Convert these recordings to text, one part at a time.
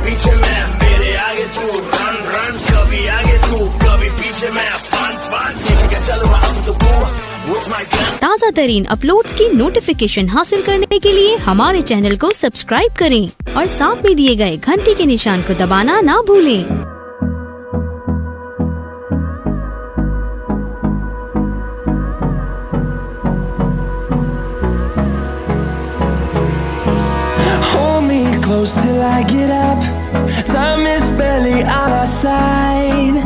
पीछे मैं, मेरे आगे तू, रन रन, कभी आगे तू, कभी पीछे मैं, फन फन, ठीक है चलो हम तो with my gun। ताज़ा तरीन अपलोड्स की नोटिफिकेशन हासिल करने के लिए हमारे चैनल को सब्सक्राइब करें और साथ में दिए गए घंटी के निशान को दबाना ना भूलें। Close till I get up. Time is barely on our side.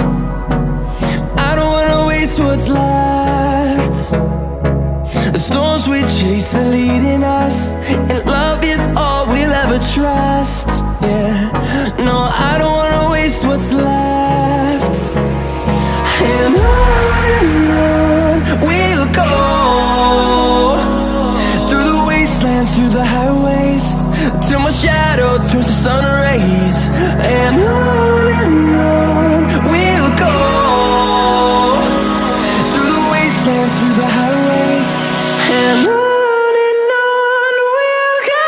I don't wanna waste what's left. The storms we chase are leading us, and love is all we'll ever trust. Yeah, no, I don't wanna waste what's left. And on we'll go, through the wastelands, through the highways, till my shadow turns to sun rays. And on we'll go, through the wastelands, through the highways, and on we'll go.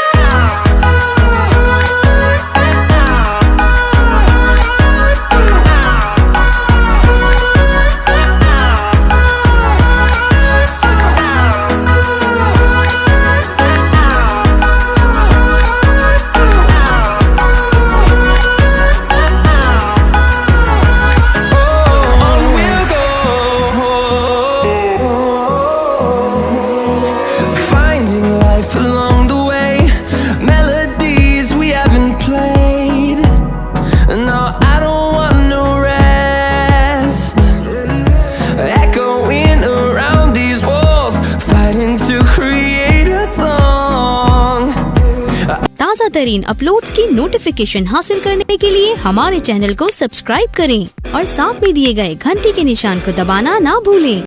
ताज़ा तरीन uploads की notification हासिल करने के लिए हमारे channel को subscribe करें और साथ में दिए गए घंटी के निशान को दबाना ना भूलें।